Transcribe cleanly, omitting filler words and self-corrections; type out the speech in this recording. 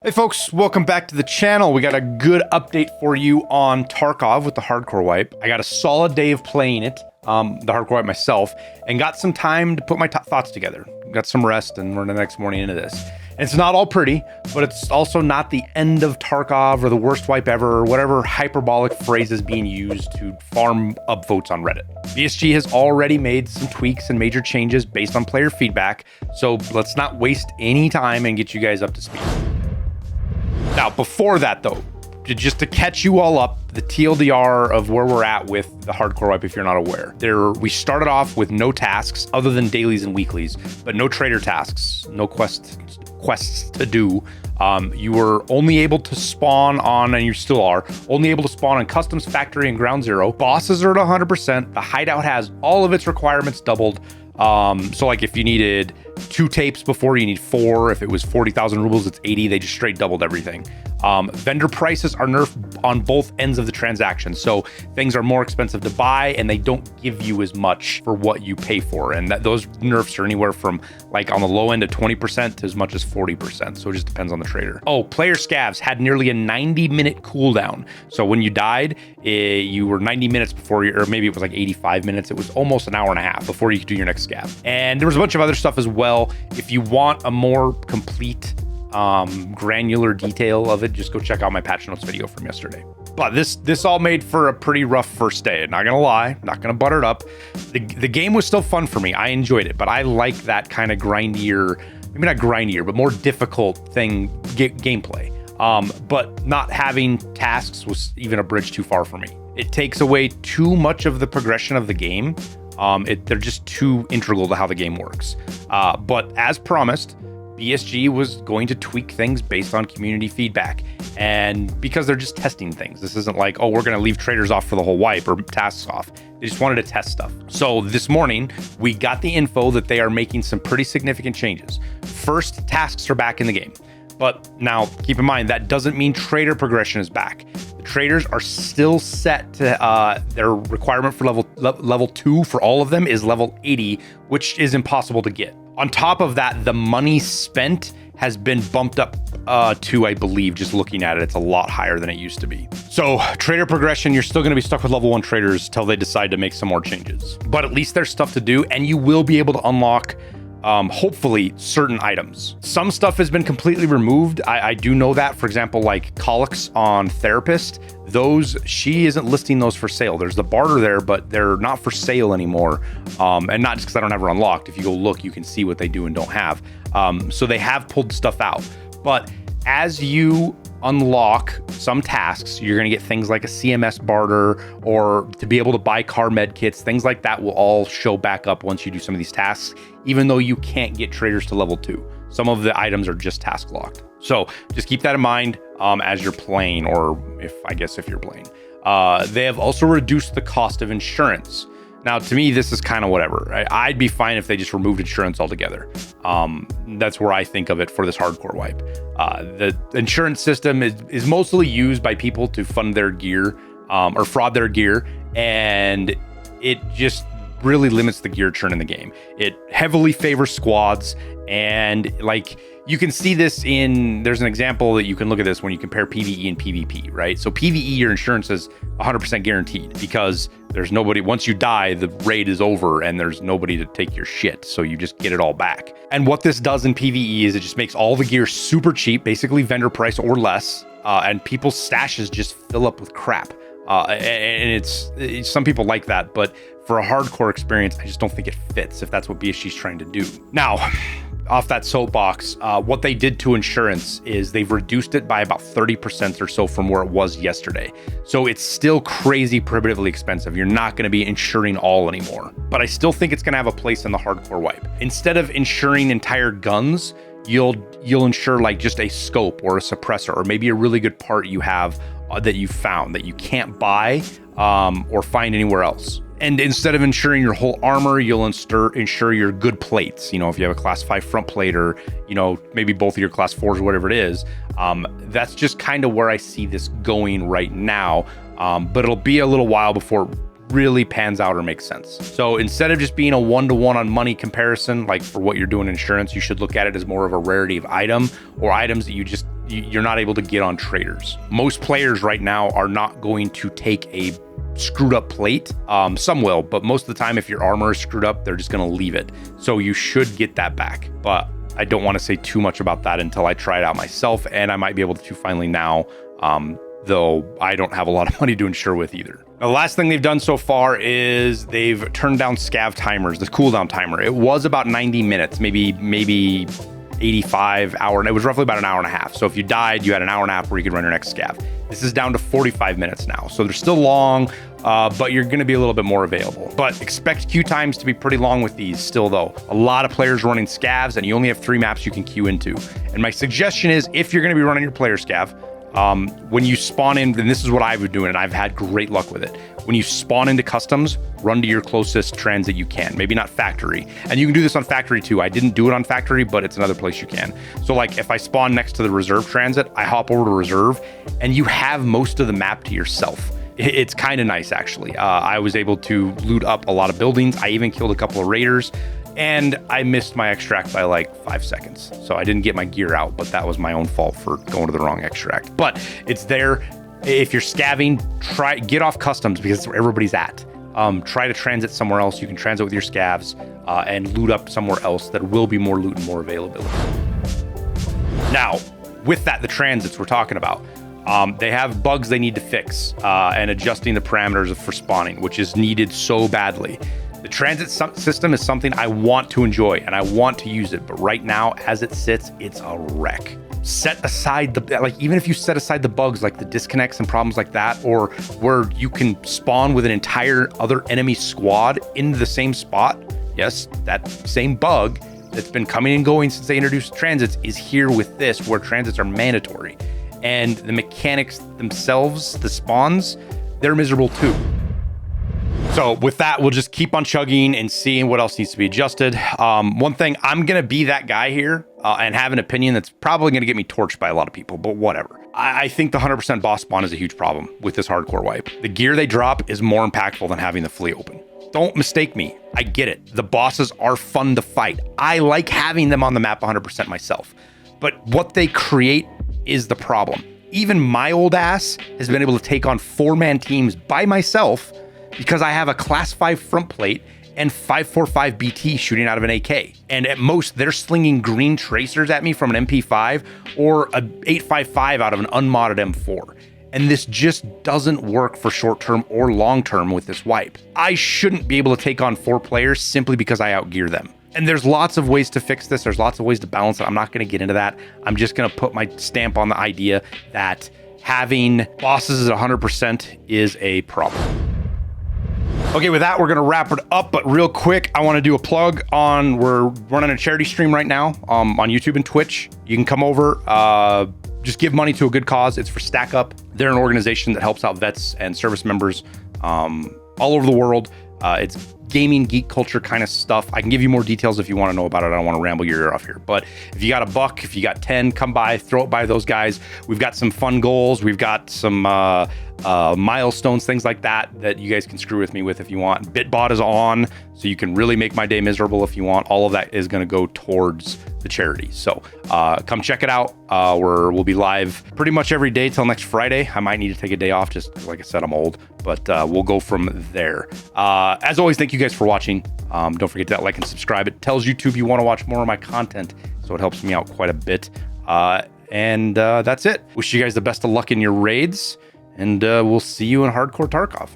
Hey folks, welcome back to the channel. We got a good update for you on Tarkov with the Hardcore wipe. I got a solid day of playing it, the Hardcore wipe myself, and got some time to put my thoughts together. Got some rest, and we're the next morning into this. And it's not all pretty, but it's also not the end of Tarkov or the worst wipe ever, or whatever hyperbolic phrase is being used to farm upvotes on Reddit. BSG has already made some tweaks and major changes based on player feedback, so let's not waste any time and get you guys up to speed. Now, before that, though, just to catch you all up, the TLDR of where we're at with the Hardcore wipe, if you're not aware. We started off with no tasks other than dailies and weeklies, but no trader tasks, no quests to do. You were only able to spawn on, and you still are, only able to spawn on Customs, Factory, and Ground Zero. Bosses are at 100%. The hideout has all of its requirements doubled. So like if you needed 2 tapes before, you need 4. If it was 40,000 rubles, it's 80. They just straight doubled everything. Vendor prices are nerfed on both ends of the transaction. So things are more expensive to buy and they don't give you as much for what you pay for. And those nerfs are anywhere from like on the low end of 20% to as much as 40%. So it just depends on the trader. Oh, player scavs had nearly a 90-minute cooldown. So when you died, you were 90 minutes before or maybe it was like 85 minutes. It was almost an hour and a half before you could do your next scav. And there was a bunch of other stuff as well. If you want a more complete granular detail of it, just go check out my patch notes video from yesterday. But this all made for a pretty rough first day. Not gonna lie, not gonna butter it up. The game was still fun for me. I enjoyed it, but I like that kind of grindier, maybe not grindier, but more difficult gameplay. But not having tasks was even a bridge too far for me. It takes away too much of the progression of the game. They're just too integral to how the game works. But as promised, BSG was going to tweak things based on community feedback. And because they're just testing things. This isn't like, oh, we're going to leave traders off for the whole wipe or tasks off. They just wanted to test stuff. So this morning, we got the info that they are making some pretty significant changes. First, tasks are back in the game. But now, keep in mind, that doesn't mean trader progression is back. The traders are still set to their requirement for level 2 for all of them is level 80, which is impossible to get. On top of that, the money spent has been bumped up to, I believe, just looking at it, it's a lot higher than it used to be. So trader progression, you're still going to be stuck with level 1 traders till they decide to make some more changes. But at least there's stuff to do, and you will be able to unlock hopefully certain items. Some stuff has been completely removed. I do know that. For example, like colics on Therapist, she isn't listing those for sale. There's the barter there, but they're not for sale anymore. And not just because I don't have her unlocked. If you go look, you can see what they do and don't have. So they have pulled stuff out. But as you unlock some tasks, you're going to get things like a CMS barter, or to be able to buy car med kits. Things like that will all show back up once you do some of these tasks, even though you can't get traders to level 2. Some of the items are just task locked. So just keep that in mind as you're playing, or if you're playing. They have also reduced the cost of insurance. Now, to me, this is kind of whatever. I'd be fine if they just removed insurance altogether. That's where I think of it for this hardcore wipe. The insurance system is mostly used by people to fund their gear or fraud their gear, and it just really limits the gear churn in the game. It heavily favors squads, and like you can see this there's an example that you can look at this when you compare PvE and PvP, right? So PvE, your insurance is 100% guaranteed because there's nobody, once you die, the raid is over and there's nobody to take your shit. So you just get it all back. And what this does in PvE is it just makes all the gear super cheap, basically vendor price or less. And people's stashes just fill up with crap. And it's some people like that, but for a hardcore experience, I just don't think it fits if that's what BSG's trying to do. Now, off that soapbox, what they did to insurance is they've reduced it by about 30% or so from where it was yesterday. So it's still crazy prohibitively expensive. You're not going to be insuring all anymore, but I still think it's going to have a place in the hardcore wipe. Instead of insuring entire guns, you'll insure like just a scope or a suppressor, or maybe a really good part you have that you found that you can't buy or find anywhere else. And instead of insuring your whole armor, you'll insure your good plates. You know, if you have a class 5 front plate, or, you know, maybe both of your class 4s or whatever it is. That's just kind of where I see this going right now. But it'll be a little while before it really pans out or makes sense. So instead of just being a one-to-one on money comparison, like for what you're doing in insurance, you should look at it as more of a rarity of item, or items that you just you're not able to get on traders. Most players right now are not going to take a screwed up plate. Some will, but most of the time, if your armor is screwed up, they're just going to leave it. So you should get that back. But I don't want to say too much about that until I try it out myself, and I might be able to finally now, though I don't have a lot of money to insure with either. The last thing they've done so far is they've turned down scav timers, the cooldown timer. It was about 90 minutes, maybe 85 hour, and it was roughly about an hour and a half. So if you died, you had an hour and a half where you could run your next scav. This is down to 45 minutes now. So they're still long, but you're going to be a little bit more available. But expect queue times to be pretty long with these still, though. A lot of players running scavs, and you only have 3 maps you can queue into. And my suggestion is, if you're going to be running your player scav, when you spawn in, and this is what I've been doing, and I've had great luck with it. When you spawn into customs, run to your closest transit you can. Maybe not factory. And you can do this on factory too. I didn't do it on factory, but it's another place you can. So like if I spawn next to the reserve transit, I hop over to reserve, and you have most of the map to yourself. It's kind of nice, actually. I was able to loot up a lot of buildings. I even killed a couple of raiders. And I missed my extract by like 5 seconds. So I didn't get my gear out, but that was my own fault for going to the wrong extract. But it's there. If you're scavving, get off customs because it's where everybody's at. Try to transit somewhere else. You can transit with your scavs and loot up somewhere else. There will be more loot and more availability. Now, with that, the transits we're talking about, they have bugs they need to fix and adjusting the parameters for spawning, which is needed so badly. The transit system is something I want to enjoy and I want to use it, but right now, as it sits, it's a wreck. Set aside even if you set aside the bugs like the disconnects and problems like that, or where you can spawn with an entire other enemy squad in the same spot. Yes, that same bug that's been coming and going since they introduced transits is here with this, where transits are mandatory. And the mechanics themselves, the spawns, they're miserable too. So with that, we'll just keep on chugging and seeing what else needs to be adjusted. One thing, I'm going to be that guy here and have an opinion that's probably going to get me torched by a lot of people, but whatever. I think the 100% boss spawn is a huge problem with this hardcore wipe. The gear they drop is more impactful than having the flea open. Don't mistake me. I get it. The bosses are fun to fight. I like having them on the map 100% myself. But what they create is the problem. Even my old ass has been able to take on 4-man teams by myself because I have a class 5 front plate and 5.45 BT shooting out of an AK. And at most, they're slinging green tracers at me from an MP5 or a 8.55 out of an unmodded M4. And this just doesn't work for short-term or long-term with this wipe. I shouldn't be able to take on 4 players simply because I outgear them. And there's lots of ways to fix this. There's lots of ways to balance it. I'm not going to get into that. I'm just going to put my stamp on the idea that having bosses at 100% is a problem. Okay, with that, we're going to wrap it up. But real quick, I want to do a plug on, we're running a charity stream right now on YouTube and Twitch. You can come over, just give money to a good cause. It's for Stack Up. They're an organization that helps out vets and service members all over the world. It's gaming, geek culture kind of stuff. I can give you more details if you want to know about it. I don't want to ramble your ear off here. But if you got $1, if you got 10, come by, throw it by those guys. We've got some fun goals. We've got some milestones, things like that you guys can screw with me with if you want. Bitbot is on, so you can really make my day miserable if you want. All of that is going to go towards the charity. So come check it out. We'll be live pretty much every day till next Friday. I might need to take a day off, just like I said, I'm old, but we'll go from there. As always, thank you guys for watching. Don't forget to like and subscribe. It tells YouTube you want to watch more of my content, so it helps me out quite a bit. And that's it. Wish you guys the best of luck in your raids, and we'll see you in Hardcore Tarkov.